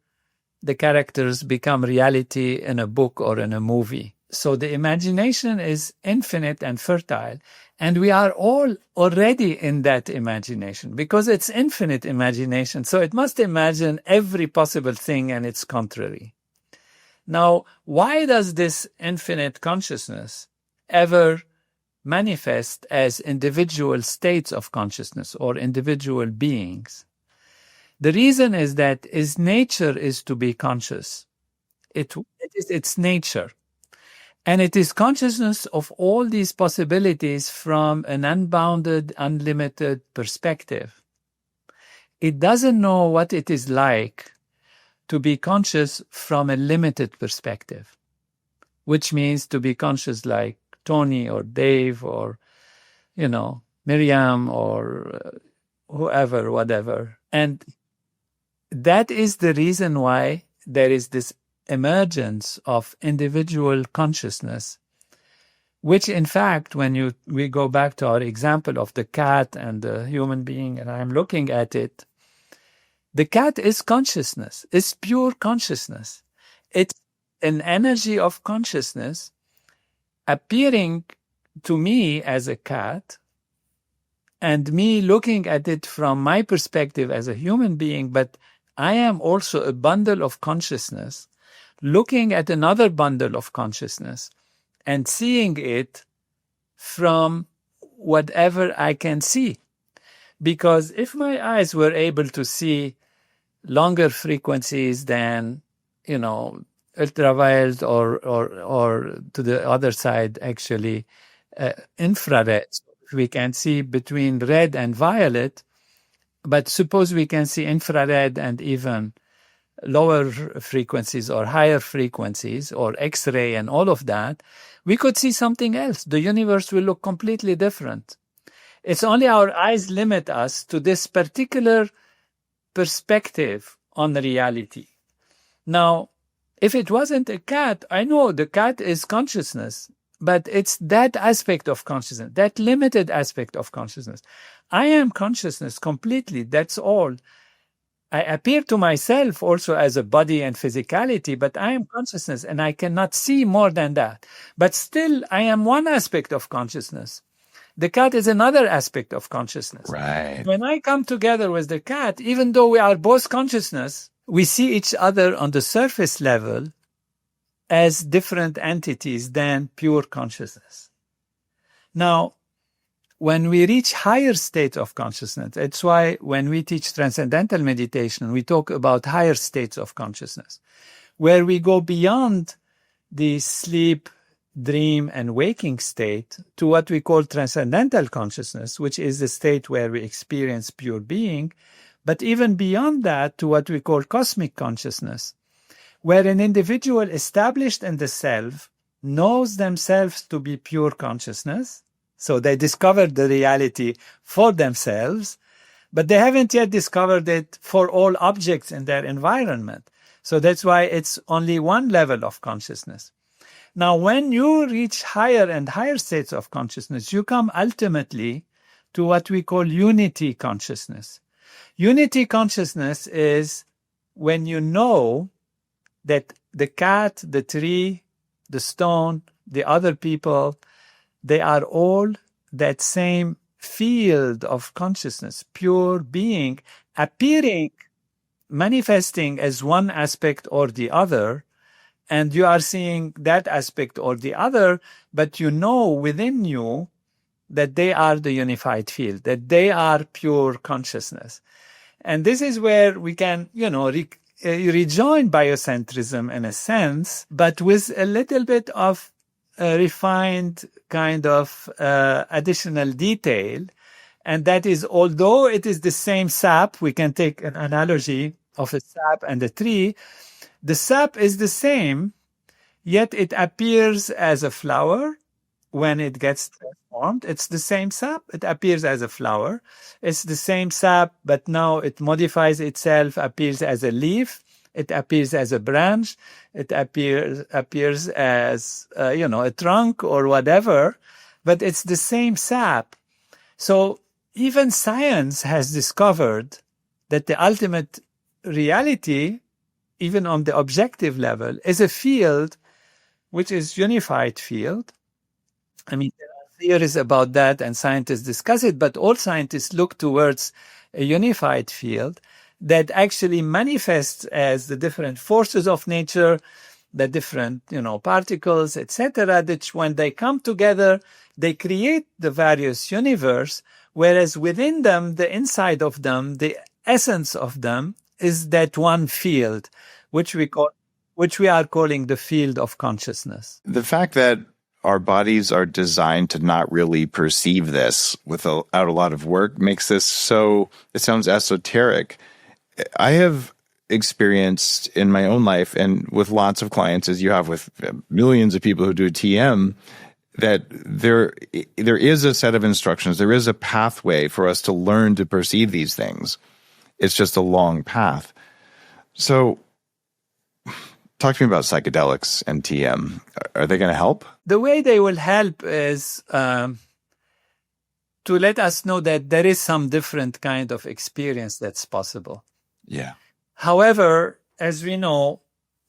A: the characters become reality in a book or in a movie. So the imagination is infinite and fertile. And we are all already in that imagination because it's infinite imagination. So it must imagine every possible thing and its contrary. Now, why does this infinite consciousness ever manifest as individual states of consciousness or individual beings? The reason is that its nature is to be conscious. It is its nature. And it is consciousness of all these possibilities from an unbounded, unlimited perspective. It doesn't know what it is like to be conscious from a limited perspective, which means to be conscious like Tony or Dave or, Miriam or whoever, whatever. And that is the reason why there is this emergence of individual consciousness, which in fact, when we go back to our example of the cat and the human being, and I'm looking at it, the cat is consciousness, it's pure consciousness. It's an energy of consciousness appearing to me as a cat and me looking at it from my perspective as a human being, but I am also a bundle of consciousness looking at another bundle of consciousness and seeing it from whatever I can see. Because if my eyes were able to see longer frequencies than, ultraviolet or to the other side, actually, infrared, we can see between red and violet, but suppose we can see infrared and even lower frequencies or higher frequencies or X-ray and all of that, we could see something else. The universe will look completely different. It's only our eyes limit us to this particular perspective on reality. Now, if it wasn't a cat, I know the cat is consciousness, but it's that aspect of consciousness, that limited aspect of consciousness. I am consciousness completely, that's all. I appear to myself also as a body and physicality, but I am consciousness and I cannot see more than that. But still, I am one aspect of consciousness. The cat is another aspect of consciousness.
C: Right.
A: When I come together with the cat, even though we are both consciousness, we see each other on the surface level as different entities than pure consciousness. Now, when we reach higher states of consciousness, it's why when we teach Transcendental Meditation, we talk about higher states of consciousness, where we go beyond the sleep, dream, and waking state to what we call Transcendental Consciousness, which is the state where we experience pure being, but even beyond that to what we call Cosmic Consciousness, where an individual established in the self knows themselves to be pure consciousness. So they discovered the reality for themselves, but they haven't yet discovered it for all objects in their environment. So that's why it's only one level of consciousness. Now, when you reach higher and higher states of consciousness, you come ultimately to what we call unity consciousness. Unity consciousness is when you know that the cat, the tree, the stone, the other people, they are all that same field of consciousness, pure being, appearing, manifesting as one aspect or the other, and you are seeing that aspect or the other, but you know within you that they are the unified field, that they are pure consciousness. And this is where we can, rejoin biocentrism in a sense, but with a little bit of refined kind of additional detail. And that is, although it is the same sap, we can take an analogy of a sap and a tree. The sap is the same, yet it appears as a flower when it gets transformed. It's the same sap. It appears as a flower. It's the same sap, but now it modifies itself, appears as a leaf. It appears as a branch. It appears as, a trunk or whatever, but it's the same sap. So even science has discovered that the ultimate reality, even on the objective level, is a field which is unified field. I mean, there are theories about that and scientists discuss it, but all scientists look towards a unified field that actually manifests as the different forces of nature, the different, particles, etc., that when they come together, they create the various universe, whereas within them, the inside of them, the essence of them is that one field, which we are calling the field of consciousness.
C: The fact that our bodies are designed to not really perceive this without a lot of work makes this so, it sounds esoteric. I have experienced in my own life and with lots of clients, as you have with millions of people who do TM, that there is a set of instructions, there is a pathway for us to learn to perceive these things. It's just a long path. So talk to me about psychedelics and TM. Are they going to help?
A: The way they will help is to let us know that there is some different kind of experience that's possible.
C: Yeah.
A: However, as we know,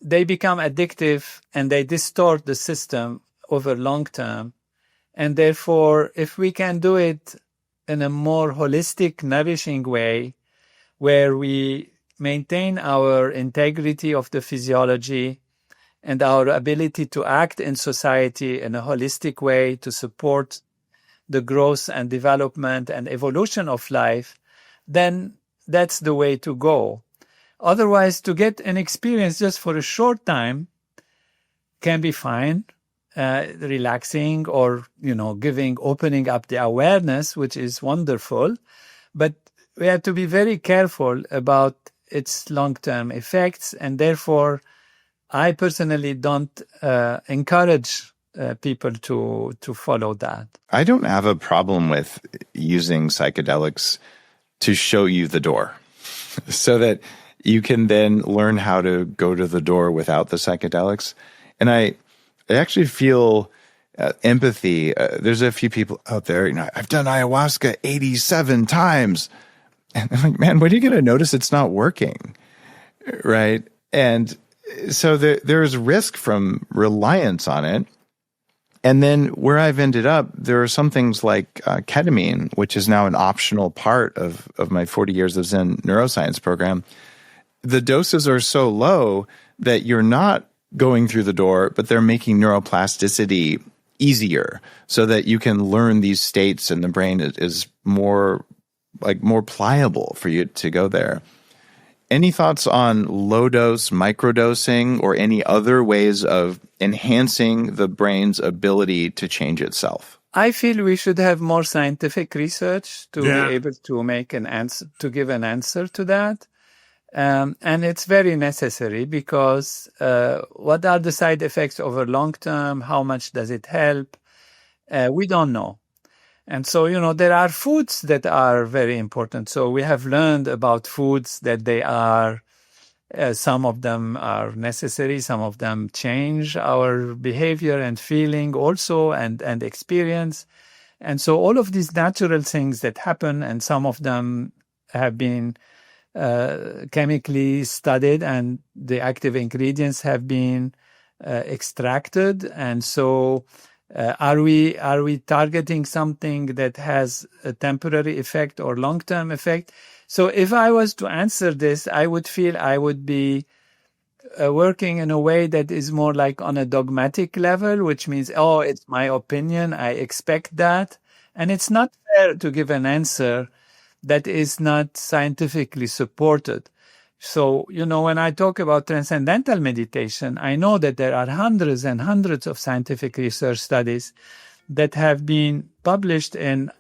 A: they become addictive and they distort the system over long term. And therefore, if we can do it in a more holistic, nourishing way, where we maintain our integrity of the physiology and our ability to act in society in a holistic way to support the growth and development and evolution of life, then that's the way to go. Otherwise, to get an experience just for a short time can be fine, relaxing or, opening up the awareness, which is wonderful. But we have to be very careful about its long-term effects. And therefore, I personally don't encourage people to follow that.
C: I don't have a problem with using psychedelics to show you the door so that you can then learn how to go to the door without the psychedelics. And I actually feel empathy. There's a few people out there, I've done ayahuasca 87 times. And I'm like, man, when are you going to notice it's not working? Right? And so there's risk from reliance on it. And then where I've ended up, there are some things like ketamine, which is now an optional part of my 40 years of Zen neuroscience program. The doses are so low that you're not going through the door, but they're making neuroplasticity easier so that you can learn these states and the brain is more pliable for you to go there. Any thoughts on low dose, microdosing, or any other ways of enhancing the brain's ability to change itself?
A: I feel we should have more scientific research to be able to make an answer, to give an answer to that. And it's very necessary because what are the side effects over long term? How much does it help? We don't know. And so, there are foods that are very important. So we have learned about foods that they are, some of them are necessary, some of them change our behavior and feeling also and experience. And so all of these natural things that happen, and some of them have been chemically studied and the active ingredients have been extracted. And so are we targeting something that has a temporary effect or long-term effect? So if I was to answer this, I would feel I would be working in a way that is more like on a dogmatic level, which means, it's my opinion, I expect that. And it's not fair to give an answer that is not scientifically supported. So, when I talk about transcendental meditation, I know that there are hundreds and hundreds of scientific research studies that have been published in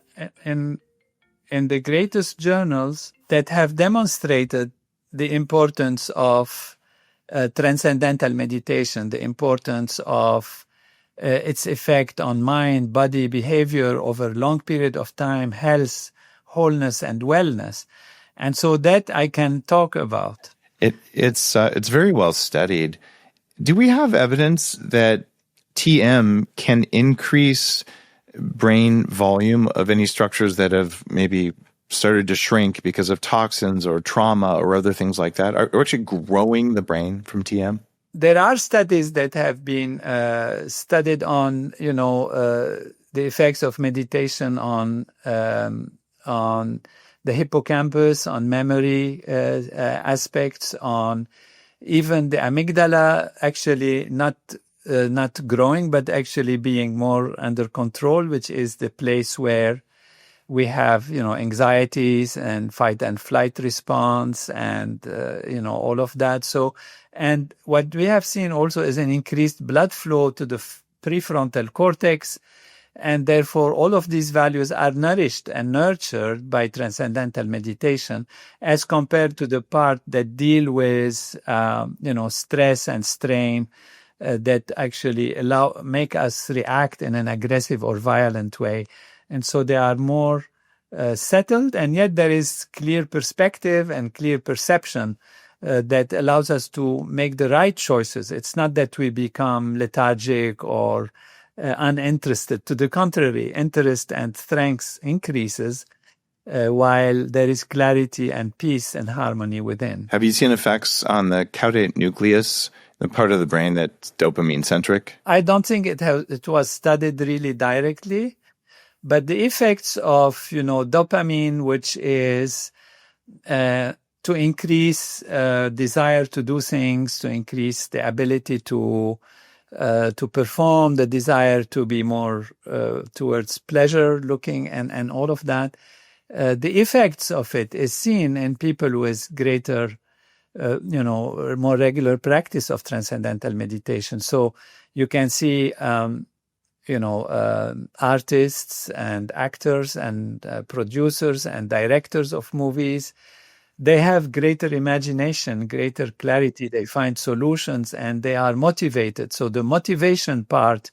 A: the greatest journals that have demonstrated the importance of transcendental meditation, the importance of its effect on mind, body, behavior over a long period of time, health, wholeness, and wellness. And so that I can talk about.
C: It's very well studied. Do we have evidence that TM can increase brain volume of any structures that have maybe started to shrink because of toxins or trauma or other things like that? Are actually growing the brain from TM?
A: there are studies that have been studied on, the effects of meditation on the hippocampus, on memory aspects, on even the amygdala actually not growing, but actually being more under control, which is the place where we have, anxieties and fight and flight response and, all of that. So, and what we have seen also is an increased blood flow to the prefrontal cortex. And therefore, all of these values are nourished and nurtured by transcendental meditation as compared to the part that deal with, stress and strain that actually make us react in an aggressive or violent way. And so they are more settled, and yet there is clear perspective and clear perception that allows us to make the right choices. It's not that we become lethargic or uninterested. To the contrary, interest and strength increases while there is clarity and peace and harmony within.
C: Have you seen effects on the caudate nucleus, the part of the brain that's dopamine-centric?
A: I don't think it was studied really directly, but the effects of, dopamine, which is to increase desire to do things, to increase the ability to perform, the desire to be more towards pleasure looking and all of that. The effects of it is seen in people with greater, more regular practice of transcendental meditation. So you can see, artists and actors and producers and directors of movies. They have greater imagination, greater clarity. They find solutions and they are motivated. So the motivation part,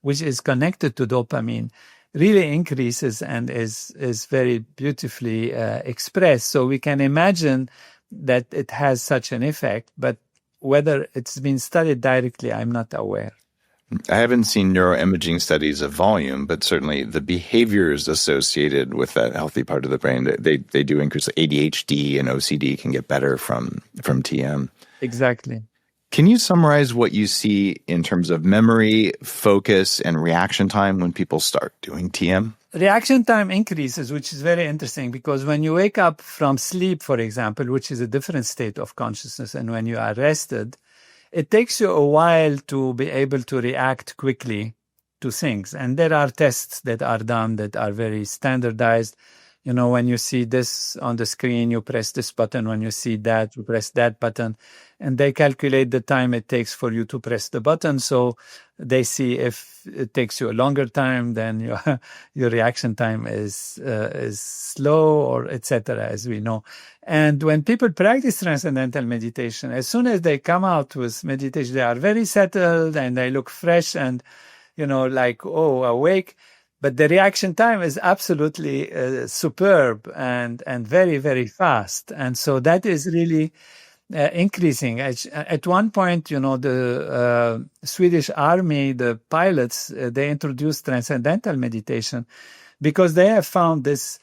A: which is connected to dopamine, really increases and is very beautifully expressed. So we can imagine that it has such an effect, but whether it's been studied directly, I'm not aware.
C: I haven't seen neuroimaging studies of volume, but certainly the behaviors associated with that healthy part of the brain, they do increase. ADHD and OCD can get better from TM.
A: Exactly.
C: Can you summarize what you see in terms of memory, focus, and reaction time when people start doing TM?
A: Reaction time increases, which is very interesting because when you wake up from sleep, for example, which is a different state of consciousness, and when you are rested, it takes you a while to be able to react quickly to things. And there are tests that are done that are very standardized. When you see this on the screen, you press this button. When you see that, you press that button. And they calculate the time it takes for you to press the button. So they see if it takes you a longer time, then your reaction time is slow, or etc., as we know. And when people practice transcendental meditation, as soon as they come out with meditation, they are very settled and they look fresh and, awake. But the reaction time is absolutely superb and very, very fast. And so that is really increasing. At one point, the Swedish army, the pilots, they introduced transcendental meditation because they have found this,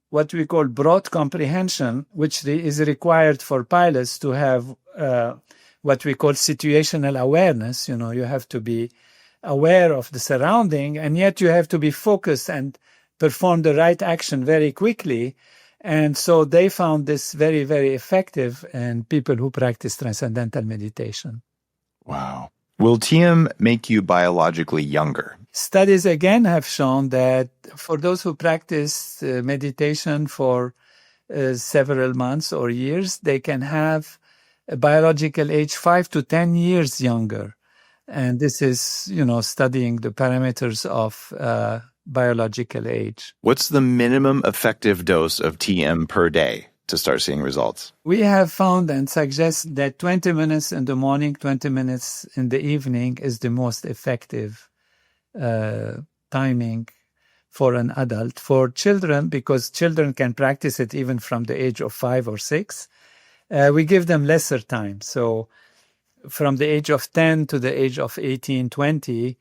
A: what we call broad comprehension, which is required for pilots to have what we call situational awareness. You have to be aware of the surrounding, and yet you have to be focused and perform the right action very quickly. And so they found this very, very effective in people who practice transcendental meditation.
C: Wow. Will TM make you biologically younger?
A: Studies again have shown that for those who practice meditation for several months or years, they can have a biological age 5 to 10 years younger. And this is, studying the parameters of biological age.
C: What's the minimum effective dose of TM per day to start seeing results?
A: We have found and suggest that 20 minutes in the morning, 20 minutes in the evening is the most effective timing for an adult. For children, because children can practice it even from the age of 5 or 6, we give them lesser time. So from the age of 10 to the age of 18, 20,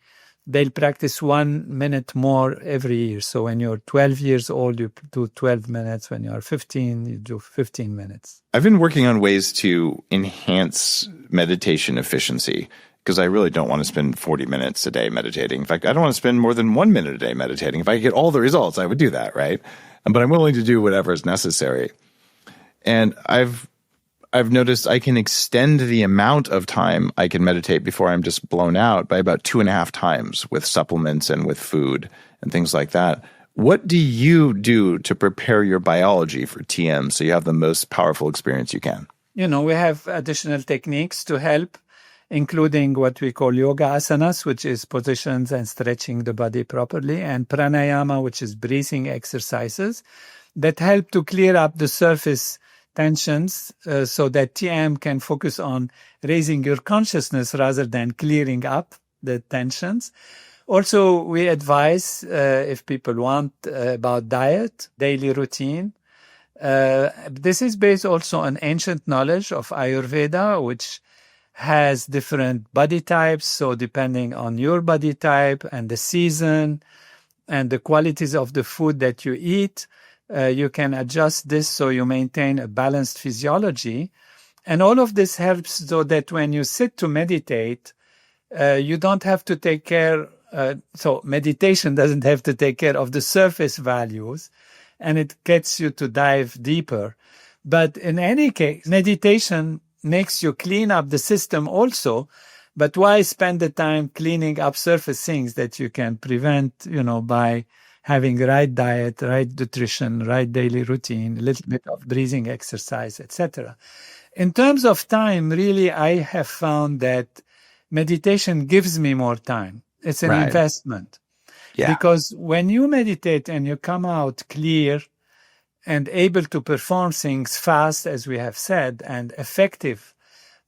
A: they'll practice 1 minute more every year. So when you're 12 years old, you do 12 minutes. When you're 15, you do 15 minutes.
C: I've been working on ways to enhance meditation efficiency because I really don't want to spend 40 minutes a day meditating. In fact, I don't want to spend more than 1 minute a day meditating. If I could get all the results, I would do that, right? But I'm willing to do whatever is necessary. And I've noticed I can extend the amount of time I can meditate before I'm just blown out by about 2.5 times with supplements and with food and things like that. What do you do to prepare your biology for TM so you have the most powerful experience you can?
A: We have additional techniques to help, including what we call yoga asanas, which is positions and stretching the body properly, and pranayama, which is breathing exercises that help to clear up the surface tensions so that TM can focus on raising your consciousness rather than clearing up the tensions. Also, we advise, if people want, about diet, daily routine. This is based also on ancient knowledge of Ayurveda, which has different body types. So depending on your body type and the season and the qualities of the food that you eat, you can adjust this so you maintain a balanced physiology. And all of this helps so that when you sit to meditate, you don't have to take care. So meditation doesn't have to take care of the surface values, and it gets you to dive deeper. But in any case, meditation makes you clean up the system also. But why spend the time cleaning up surface things that you can prevent, by having right diet, right nutrition, right daily routine, a little bit of breathing exercise, etc. In terms of time, really, I have found that meditation gives me more time. It's an investment. Yeah. Because when you meditate and you come out clear and able to perform things fast, as we have said, and effective,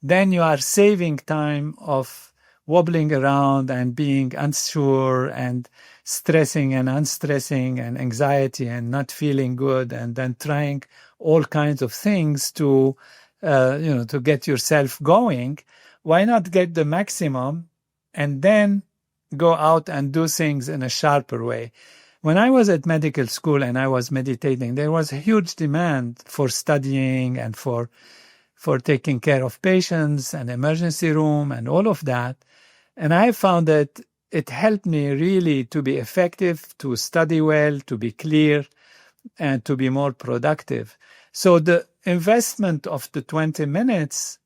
A: then you are saving time of wobbling around and being unsure and stressing and unstressing and anxiety and not feeling good, and then trying all kinds of things to get yourself going. Why not get the maximum and then go out and do things in a sharper way? When I was at medical school and I was meditating, there was a huge demand for studying and for taking care of patients and emergency room and all of that. And I found that it helped me really to be effective, to study well, to be clear, and to be more productive. So the investment of the 20 minutes,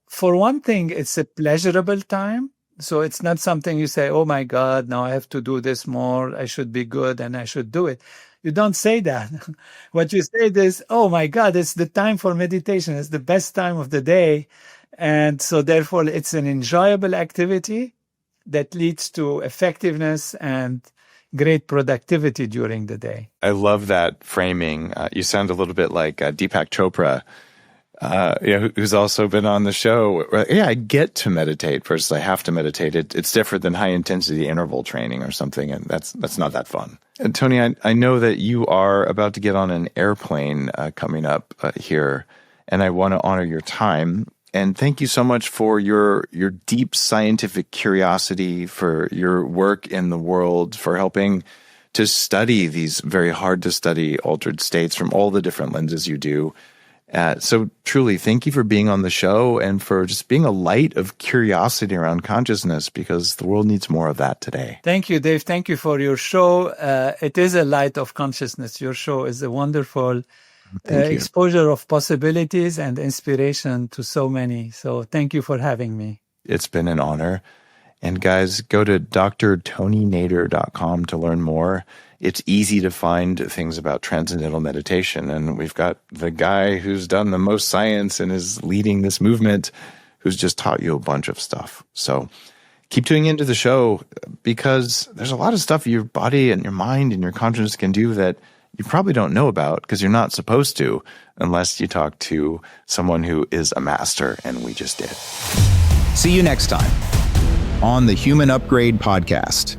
A: for one thing, it's a pleasurable time. So it's not something you say, oh my God, now I have to do this more. I should be good and I should do it. You don't say that. What you say is, oh my God, it's the time for meditation. It's the best time of the day. And so therefore it's an enjoyable activity that leads to effectiveness and great productivity during the day.
C: I love that framing. You sound a little bit like Deepak Chopra, who's also been on the show. Yeah, I get to meditate versus I have to meditate. It's different than high intensity interval training or something, and that's not that fun. And Tony, I know that you are about to get on an airplane coming up here, and I want to honor your time. And thank you so much for your deep scientific curiosity, for your work in the world, for helping to study these very hard to study altered states from all the different lenses you do. So truly, thank you for being on the show and for just being a light of curiosity around consciousness, because the world needs more of that today.
A: Thank you, Dave. Thank you for your show. It is a light of consciousness. Your show is a wonderful exposure of possibilities and inspiration to so many. So thank you for having me.
C: It's been an honor. And guys, go to drtonynader.com to learn more. It's easy to find things about transcendental meditation. And we've got the guy who's done the most science and is leading this movement, who's just taught you a bunch of stuff. So keep tuning into the show, because there's a lot of stuff your body and your mind and your consciousness can do that you probably don't know about, because you're not supposed to, unless you talk to someone who is a master, and we just did.
D: See you next time on the Human Upgrade Podcast.